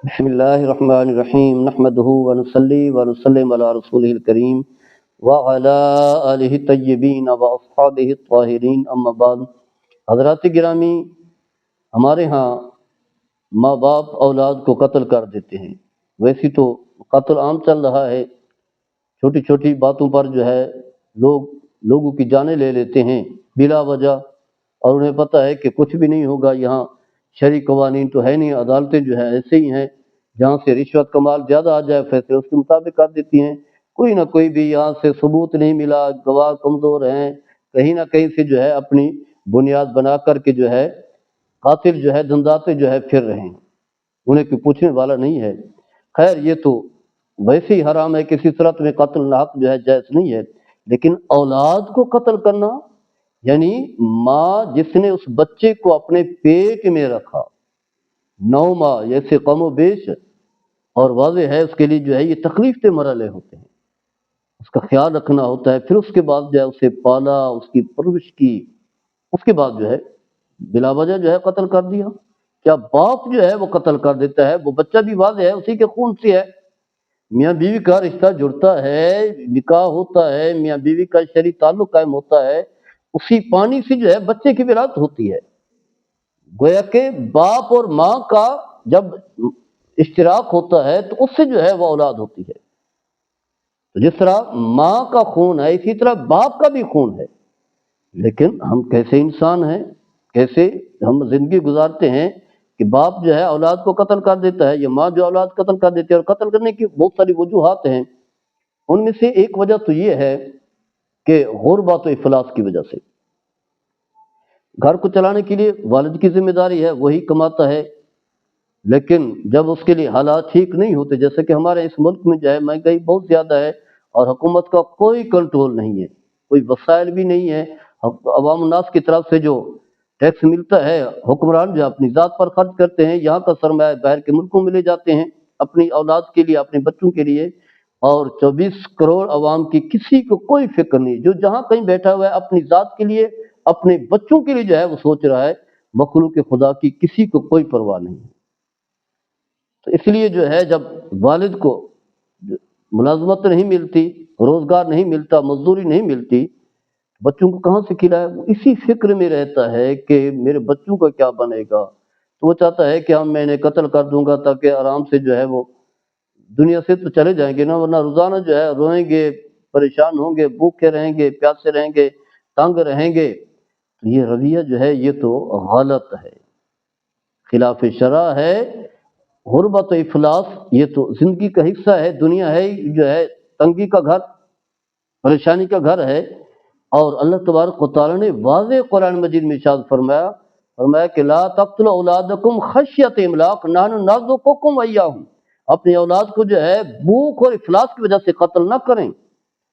بسم اللہ الرحمن الرحیم نحمدہ ونصلی ونسلم علی رسولہ الکریم وعلی آلہ الطیبین واصحابہ الطاہرین اما بعد۔ حضرات گرامی، ہمارے ہاں ماں باپ اولاد کو قتل کر دیتے ہیں۔ ویسے تو قتل عام چل رہا ہے، چھوٹی چھوٹی باتوں پر لوگوں کی جانیں لے لیتے ہیں بلا وجہ، اور انہیں پتہ ہے کہ کچھ بھی نہیں ہوگا، یہاں شرعی قوانین تو ہے نہیں، عدالتیں جو ہیں ایسے ہی ہیں، جہاں سے رشوت کا مال زیادہ آ جائے فیصلے اس کے مطابق کر دیتی ہیں۔ کوئی نہ کوئی بھی یہاں سے ثبوت نہیں ملا، گواہ کمزور ہیں، کہیں نہ کہیں سے جو ہے اپنی بنیاد بنا کر کے جو ہے قاتل جو ہے دنداتے جو ہے پھر رہے ہیں، انہیں کوئی پوچھنے والا نہیں ہے۔ خیر، یہ تو ویسے ہی حرام ہے، کسی صورت میں قتل ناحق جو ہے جائز نہیں ہے، لیکن اولاد کو قتل کرنا، یعنی ماں جس نے اس بچے کو اپنے پیٹ میں رکھا 9 ماہ، جیسے کم و بیش اور واضح ہے، اس کے لیے جو ہے یہ تکلیف کے مرحلے ہوتے ہیں، اس کا خیال رکھنا ہوتا ہے، پھر اس کے بعد جو ہے اسے پالا، اس کی پرورش کی، اس کے بعد جو ہے بلا وجہ جو ہے قتل کر دیا۔ کیا باپ جو ہے وہ قتل کر دیتا ہے؟ وہ بچہ بھی واضح ہے اسی کے خون سے ہے، میاں بیوی کا رشتہ جڑتا ہے، نکاح ہوتا ہے، میاں بیوی کا شرعی تعلق قائم ہوتا ہے، اسی پانی سے جو ہے بچے کی ولادت ہوتی ہے۔ گویا کہ باپ اور ماں کا جب اشتراک ہوتا ہے تو اس سے جو ہے وہ اولاد ہوتی ہے۔ تو جس طرح ماں کا خون ہے اسی طرح باپ کا بھی خون ہے، لیکن ہم کیسے انسان ہیں، کیسے ہم زندگی گزارتے ہیں کہ باپ جو ہے اولاد کو قتل کر دیتا ہے، یا ماں جو اولاد قتل کر دیتی ہے۔ اور قتل کرنے کی بہت ساری وجوہات ہیں، ان میں سے ایک وجہ تو یہ ہے کہ غربت و افلاس کی وجہ سے گھر کو چلانے کے لیے والد کی ذمہ داری ہے، وہی کماتا ہے، لیکن جب اس کے لیے حالات ٹھیک نہیں ہوتے، جیسے کہ ہمارے اس ملک میں جو ہے مہنگائی بہت زیادہ ہے اور حکومت کا کوئی کنٹرول نہیں ہے، کوئی وسائل بھی نہیں ہے، عوام الناس کی طرف سے جو ٹیکس ملتا ہے حکمران جو اپنی ذات پر خرچ کرتے ہیں، یہاں کا سرمایہ باہر کے ملکوں میں لے جاتے ہیں اپنی اولاد کے لیے، اپنے بچوں کے لیے، اور 24 کروڑ عوام کی کسی کو کوئی فکر نہیں، جو جہاں کہیں بیٹھا ہوا ہے اپنی ذات کے لیے، اپنے بچوں کے لیے جو ہے وہ سوچ رہا ہے، مخلوق خدا کی کسی کو کوئی پرواہ نہیں۔ تو اس لیے جو ہے جب والد کو ملازمت نہیں ملتی، روزگار نہیں ملتا، مزدوری نہیں ملتی، بچوں کو کہاں سے کھلائے؟ وہ اسی فکر میں رہتا ہے کہ میرے بچوں کا کیا بنے گا، تو وہ چاہتا ہے کہ میں انہیں قتل کر دوں گا تاکہ آرام سے جو ہے وہ دنیا سے تو چلے جائیں گے نا، ورنہ روزانہ جو ہے روئیں گے، پریشان ہوں گے، بھوکے رہیں گے، پیاسے رہیں گے، تنگ رہیں گے۔ تو یہ رویہ جو ہے یہ تو غلط ہے، خلاف شرع ہے۔ غربت و افلاس یہ تو زندگی کا حصہ ہے، دنیا ہے جو ہے تنگی کا گھر، پریشانی کا گھر ہے۔ اور اللہ تبارک و تعالیٰ نے واضح قرآن مجید میں ارشاد فرمایا کہ لا تقتلوا اولادکم خشیۃ املاق نحن نرزقکم وایاہم، اپنی اولاد کو جو ہے بھوک اور افلاس کی وجہ سے قتل نہ کریں۔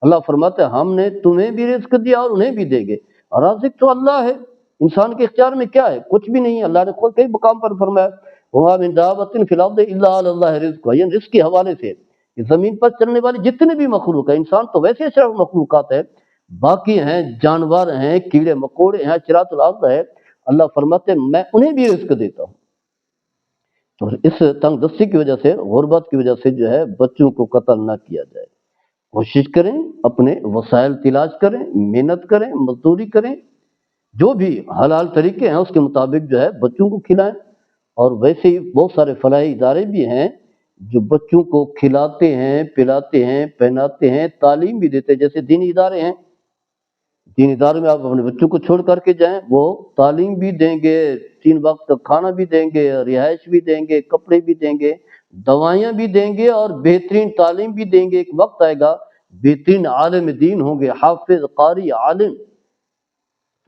اللہ فرماتا ہے ہم نے تمہیں بھی رزق دیا اور انہیں بھی دیں گے، اور رازق تو اللہ ہے، انسان کے اختیار میں کیا ہے؟ کچھ بھی نہیں ہے۔ اللہ نے خود کئی مقام پر فرمایا وما من دابۃ فی الارض الا علی اللہ رزقها، یعنی رزق کے حوالے سے زمین پر چلنے والی جتنے بھی مخلوق ہیں، انسان تو ویسے اشرف مخلوقات ہے، باقی ہیں جانور ہیں، کیڑے مکوڑے ہیں، چرات الارض ہے، اللہ فرماتے ہیں میں انہیں بھی رزق دیتا ہوں۔ تو اس تنگ دستی کی وجہ سے، غربت کی وجہ سے جو ہے بچوں کو قتل نہ کیا جائے، کوشش کریں، اپنے وسائل تلاش کریں، محنت کریں، مزدوری کریں، جو بھی حلال طریقے ہیں اس کے مطابق جو ہے بچوں کو کھلائیں۔ اور ویسے ہی بہت سارے فلاحی ادارے بھی ہیں جو بچوں کو کھلاتے ہیں، پلاتے ہیں، پہناتے ہیں، تعلیم بھی دیتے ہیں، جیسے دینی ادارے ہیں، دینی ادارے میں آپ اپنے بچوں کو چھوڑ کر کے جائیں، وہ تعلیم بھی دیں گے، 3 وقت کا کھانا بھی دیں گے، رہائش بھی دیں گے، کپڑے بھی دیں گے، دوائیاں بھی دیں گے، اور بہترین تعلیم بھی دیں گے۔ ایک وقت آئے گا بہترین عالم دین ہوں گے، حافظ، قاری، عالم۔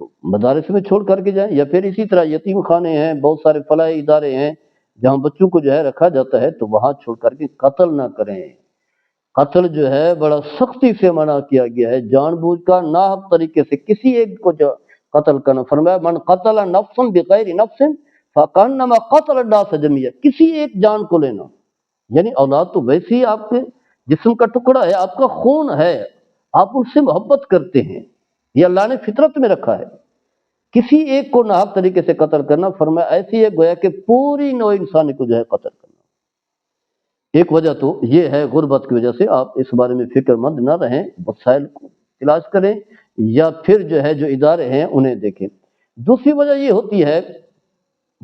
تو مدارس میں چھوڑ کر کے جائیں، یا پھر اسی طرح یتیم خانے ہیں، بہت سارے فلاحی ادارے ہیں جہاں بچوں کو جو ہے رکھا جاتا ہے، تو وہاں چھوڑ کر کے قتل نہ کریں۔ قتل جو ہے بڑا سختی سے منع کیا گیا ہے، جان بوجھ کر ناحق طریقے سے کسی ایک کو جو قتل کرنا، فرمایا من قتل نفسا بغیر نفس فکانما قتل الناس جميعا، کسی ایک جان کو لینا، یعنی اولاد تو ویسے ہی آپ کے جسم کا ٹکڑا ہے، آپ کا خون ہے، آپ اس سے محبت کرتے ہیں، یہ اللہ نے فطرت میں رکھا ہے۔ کسی ایک کو ناحق طریقے سے قتل کرنا، فرمایا ایسی ہے گویا کہ پوری نوع انسانی کو جو ہے قتل کرنا۔ ایک وجہ تو یہ ہے غربت کی وجہ سے آپ اس بارے میں فکر مند نہ رہیں، وسائل کو تلاش کریں یا پھر جو ہے جو ادارے ہیں انہیں دیکھیں۔ دوسری وجہ یہ ہوتی ہے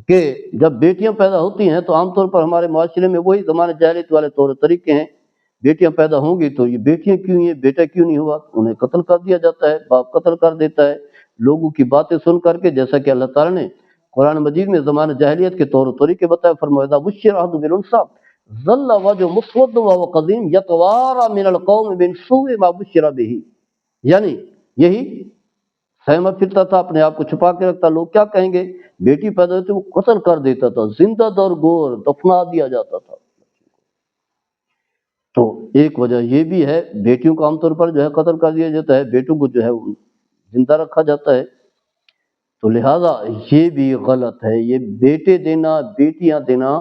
کہ جب بیٹیاں پیدا ہوتی ہیں تو عام طور پر ہمارے معاشرے میں وہی زمانے جاہلیت والے طور طریقے ہیں، بیٹیاں پیدا ہوں گی تو یہ بیٹیاں کیوں ہیں، بیٹا کیوں نہیں ہوا، انہیں قتل کر دیا جاتا ہے، باپ قتل کر دیتا ہے لوگوں کی باتیں سن کر کے، جیسا کہ اللہ تعالیٰ نے قرآن مجید میں زمانہ جاہلیت کے طور طریقے بتایا، فرمایا اذا بشر احدهم بالانثى ظل وجهه مسودا وهو قديم يتوارى من القوم من سوء ما بشر به، یعنی یہی سہما پھرتا تھا، اپنے آپ کو چھپا کے رکھتا، لوگ کیا کہیں گے، بیٹی پیدا ہوئی تو وہ قتل کر دیتا تھا، زندہ در گور دفنا دیا جاتا تھا۔ تو ایک وجہ یہ بھی ہے، بیٹیوں کو عام طور پر جو ہے قتل کر دیا جاتا ہے، بیٹوں کو جو ہے زندہ رکھا جاتا ہے، تو لہذا یہ بھی غلط ہے۔ یہ بیٹے دینا بیٹیاں دینا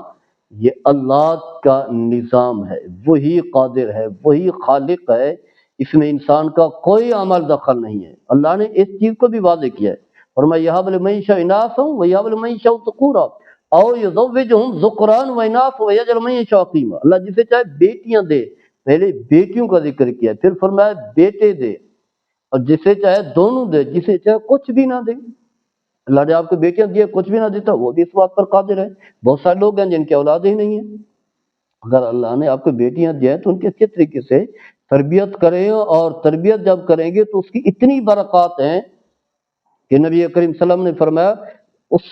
یہ اللہ کا نظام ہے، وہی قادر ہے، وہی خالق ہے، اس میں انسان کا کوئی عمل دخل نہیں ہے۔ اللہ نے اس چیز کو بھی واضح کیا ہے، فرمایا یہب لمن یشاء اناثا ویہب لمن یشاء ذکورا او یزوجہم ذکرانا واناثا ویجعل من یشاء عقیما۔ اللہ جسے چاہے بیٹیاں دے، پہلے بیٹیوں کا ذکر کیا، پھر فرمایا بیٹے دے، اور جسے چاہے دونوں دے، جسے چاہے کچھ بھی نہ دے۔ اللہ نے آپ کو بیٹیاں دیے، کچھ بھی نہ دیتا، وہ بھی اس بات پر قادر ہے۔ بہت سارے لوگ ہیں جن کی اولاد ہی نہیں ہے، اگر اللہ نے آپ کو بیٹیاں دیا ہے تو ان کی اچھے طریقے سے تربیت کریں، اور تربیت جب کریں گے تو اس کی اتنی برکات ہیں کہ نبی کریم صلی اللہ علیہ وسلم نے فرمایا اس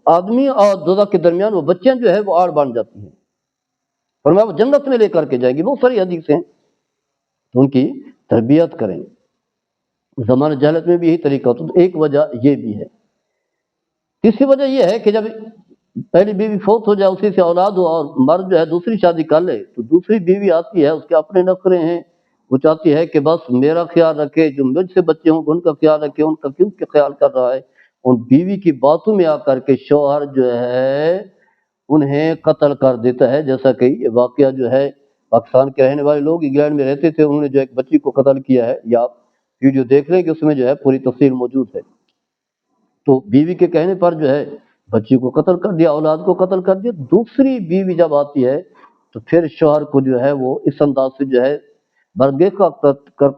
آدمی اور دوزخ کے درمیان وہ بچیاں جو ہے وہ آڑ بن جاتی ہیں، فرمایا وہ جنت میں لے کر کے جائیں گی۔ بہت ساری حدیثیں ہیں، تو ان کی تربیت کریں۔ زمانہ جہالت میں بھی یہی طریقہ ہوتا ہے، تو ایک وجہ یہ بھی ہے۔ تیسری وجہ یہ ہے کہ جب پہلی بیوی فوت ہو جائے، اسی سے اولاد ہو، اور مرد جو ہے دوسری شادی کر لے، تو دوسری بیوی آتی ہے، اس کے اپنے نخرے ہیں، وہ چاہتی ہے کہ بس میرا خیال رکھے، جو مجھ سے بچے ہوں ان کا خیال رکھے، ان کا کیوں کہ خیال کر رہا ہے۔ ان بیوی کی باتوں میں آ کر کے شوہر جو ہے انہیں قتل کر دیتا ہے، جیسا کہ یہ واقعہ جو ہے پاکستان کے رہنے والے لوگ انگلینڈ میں رہتے تھے، انہوں نے جو ایک بچی کو قتل کیا ہے، یا آپ ویڈیو دیکھ لیں کہ اس میں جو ہے پوری تفصیل موجود ہے۔ تو بیوی کے کہنے پر جو ہے بچی کو قتل کر دیا، اولاد کو قتل کر دیا۔ دوسری بیوی جب آتی ہے تو پھر شوہر کو جو ہے وہ اس انداز سے جو ہے برگزیش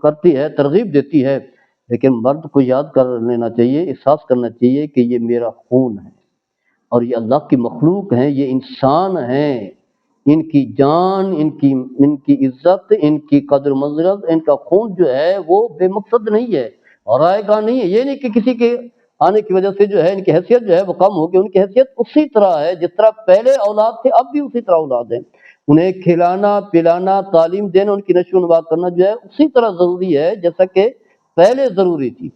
کرتی ہے، ترغیب دیتی ہے، لیکن مرد کو یاد کر لینا چاہیے، احساس کرنا چاہیے کہ یہ میرا خون ہے، اور یہ اللہ کی مخلوق ہیں، یہ انسان ہیں، ان کی جان، ان کی عزت، ان کی قدر منزلت، ان کا خون جو ہے وہ بے مقصد نہیں ہے اور رائے گاہ نہیں ہے۔ یہ نہیں کہ کسی کے آنے کی وجہ سے جو ہے ان کی حیثیت جو ہے وہ کم ہوگی، ان کی حیثیت اسی طرح ہے جس طرح پہلے اولاد تھے، اب بھی اسی طرح اولاد ہیں۔ انہیں کھلانا پلانا تعلیم دینا، ان کی نشو و نما کرنا جو ہے اسی طرح ضروری ہے جیسا کہ پہلے ضروری تھی۔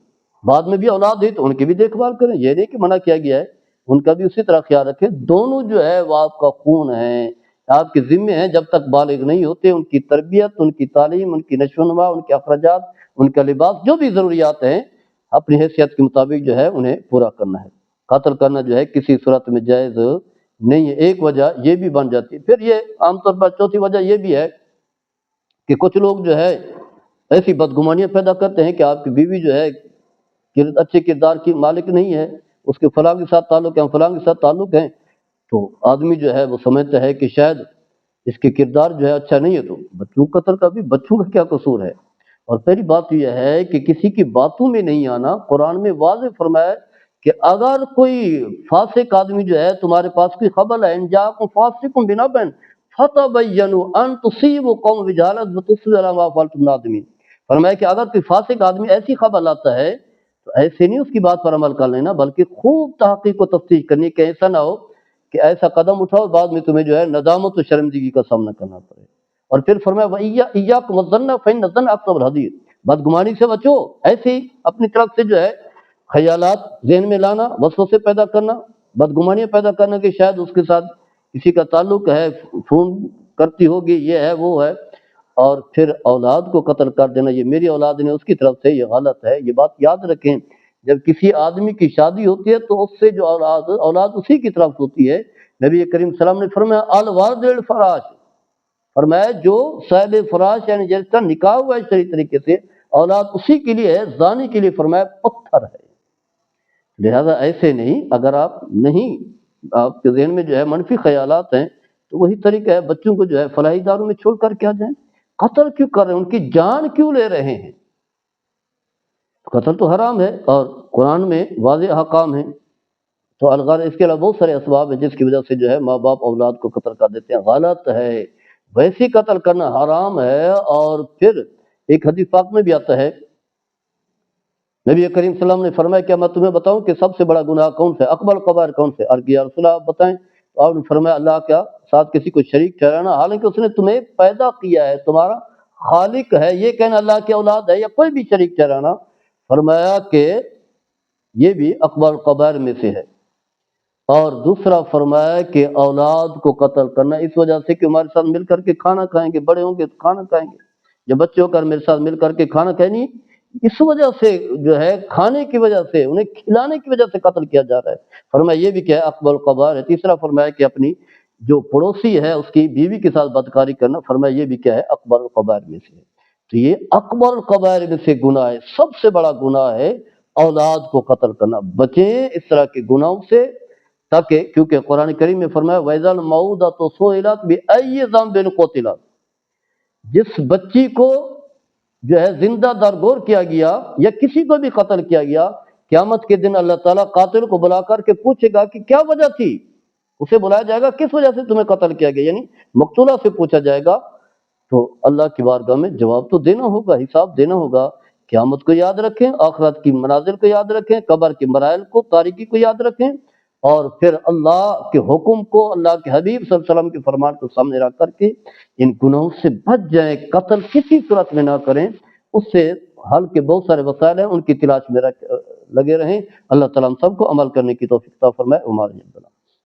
بعد میں بھی اولاد ہے تو ان کی بھی دیکھ بھال کریں، یہ نہیں کہ منع کیا گیا ہے، ان کا بھی اسی طرح خیال رکھیں۔ دونوں جو ہے وہ آپ کا خون ہیں، آپ کے ذمے ہیں، جب تک بالغ نہیں ہوتے ان کی تربیت، ان کی تعلیم، ان کی نشو و نما، ان کے اخراجات، ان کا لباس، جو بھی ضروریات ہیں اپنی حیثیت کے مطابق جو ہے انہیں پورا کرنا ہے۔ قتل کرنا جو ہے کسی صورت میں جائز نہیں ہے۔ ایک وجہ یہ بھی بن جاتی ہے۔ پھر یہ عام طور پر چوتھی وجہ یہ بھی ہے کہ کچھ لوگ جو ہے ایسی بدگمانیاں پیدا کرتے ہیں کہ آپ کی بیوی جو ہے اچھے کردار کی مالک نہیں ہے، اس کے فلاں کے ساتھ تعلق ہیں، فلاں کے ساتھ تعلق ہیں، تو آدمی جو ہے وہ سمجھتا ہے کہ شاید اس کے کردار جو ہے اچھا نہیں ہے، تو بچوں کا قتل کا بھی بچوں کا کیا قصور ہے۔ اور پہلی بات یہ ہے کہ کسی کی باتوں میں نہیں آنا۔ قرآن میں واضح فرمایا کہ اگر کوئی فاسق آدمی جو ہے تمہارے پاس کوئی خبر ہے، ان جاءکم فاسق بنبأ فتبینوا ان تصیبوا قوما بجہالۃ فتصبحوا علی ما فعلتم نادمین۔ فرمایا کہ اگر کوئی فاسق آدمی ایسی خبر لاتا ہے تو ایسے نہیں اس کی بات پر عمل کر لینا، بلکہ خوب تحقیق و تفتیش کرنی کہ ایسا نہ ہو کہ ایسا قدم اٹھاؤ بعد میں تمہیں جو ہے ندامت و شرمندگی کا سامنا کرنا پڑے۔ اور پھر فرمایا وَإِيَّاكُمْ وَالظَّنَّ فَإِنَّ الظَّنَّ أَكْذَبُ الْحَدِيثِ، بدگمانی سے بچو، ایسے ہی اپنی طرف سے جو ہے خیالات ذہن میں لانا، وسوسے پیدا کرنا، بدگمانیاں پیدا کرنا کہ شاید اس کے ساتھ کسی کا تعلق ہے، فون کرتی ہوگی، یہ ہے وہ ہے، اور پھر اولاد کو قتل کر دینا، یہ میری اولاد نے اس کی طرف سے، یہ غلط ہے۔ یہ بات یاد رکھیں، جب کسی آدمی کی شادی ہوتی ہے تو اس سے جو اولاد اسی کی طرف ہوتی ہے۔ نبی کریم صلی اللہ علیہ وسلم نے فرمایا الوالد الفراش، فرمایا جو صاحب فراش یعنی جس کا نکاح ہوا ہے صحیح طریقے سے، اولاد اسی کے لیے ہے، زانی کے لیے فرمایا پتھر ہے۔ لہذا ایسے نہیں، اگر آپ نہیں، آپ کے ذہن میں جو ہے منفی خیالات ہیں تو وہی طریقہ ہے، بچوں کو جو ہے فلاحی اداروں میں چھوڑ کر کیا جائیں؟ قتل کیوں کر رہے ہیں؟ ان کی جان کیوں لے رہے ہیں؟ قتل تو حرام ہے اور قرآن میں واضح احکام ہیں۔ تو الغرض اس کے علاوہ بہت سارے اسباب ہیں جس کی وجہ سے جو ہے ماں باپ اولاد کو قتل کر دیتے ہیں، غلط ہے، ویسے قتل کرنا حرام ہے۔ اور پھر ایک حدیث پاک میں بھی آتا ہے، نبی کریم صلی اللہ علیہ وسلم نے فرمایا کیا میں تمہیں بتاؤں کہ سب سے بڑا گناہ کون سے، اکبر القبائر کون سے؟ اور یا رسول اللہ آپ بتائیں۔ تو آپ نے فرمایا اللہ کا ساتھ کسی کو شریک ٹھہرانا، حالانکہ اس نے تمہیں پیدا کیا ہے، تمہارا خالق ہے، یہ کہنا اللہ کی اولاد ہے یا کوئی بھی شریک ٹھہرانا، فرمایا کہ یہ بھی اکبر القبائر میں سے ہے۔ اور دوسرا فرمایا کہ اولاد کو قتل کرنا اس وجہ سے کہ ہمارے ساتھ مل کر کے کھانا کھائیں گے، بڑے ہوں گے تو کھانا کھائیں گے، جب بچے ہو کر میرے ساتھ مل کر کے کھانا کھائیں نہیں، اس وجہ سے جو ہے کھانے کی وجہ سے، انہیں کھلانے کی وجہ سے قتل کیا جا رہا ہے۔ فرمایا یہ بھی کیا ہے اکبر القبائر ہے۔ تیسرا فرمایا کہ اپنی جو پڑوسی ہے اس کی بیوی کے ساتھ بدکاری کرنا، فرمایا یہ بھی کیا ہے اکبر القبائر میں سے ہے۔ تو یہ اکبر القبائر میں سے گناہ ہے، سب سے بڑا گناہ ہے اولاد کو قتل کرنا۔ بچیں اس طرح کے گناہوں سے، تاکہ کیونکہ قرآن کریم میں فرمایا وَإِذَا الْمَوْءُودَةُ سُئِلَتْ بِأَيِّ ذَنبٍ قُتِلَتْ، جس بچی کو جو ہے زندہ درگور کیا گیا یا کسی کو بھی قتل کیا گیا، قیامت کے دن اللہ تعالیٰ قاتل کو بلا کر کے پوچھے گا کہ کیا وجہ تھی، اسے بلایا جائے گا کس وجہ سے تمہیں قتل کیا گیا، یعنی مقتولہ سے پوچھا جائے گا، تو اللہ کی بارگاہ میں جواب تو دینا ہوگا، حساب دینا ہوگا۔ قیامت کو یاد رکھیں، آخرت کی منازل کو یاد رکھیں، قبر کے مراحل کو، تاریکی کو یاد رکھیں، اور پھر اللہ کے حکم کو، اللہ کے حبیب صلی اللہ علیہ وسلم کے فرمان کو سامنے رکھ کر کے ان گناہوں سے بچ جائیں۔ قتل کسی صورت میں نہ کریں، اس سے حل کے بہت سارے وسائل ہیں، ان کی تلاش میں لگے رہیں۔ اللہ تعالیٰ ہم سب کو عمل کرنے کی توفیق عطا فرمائے۔ عمر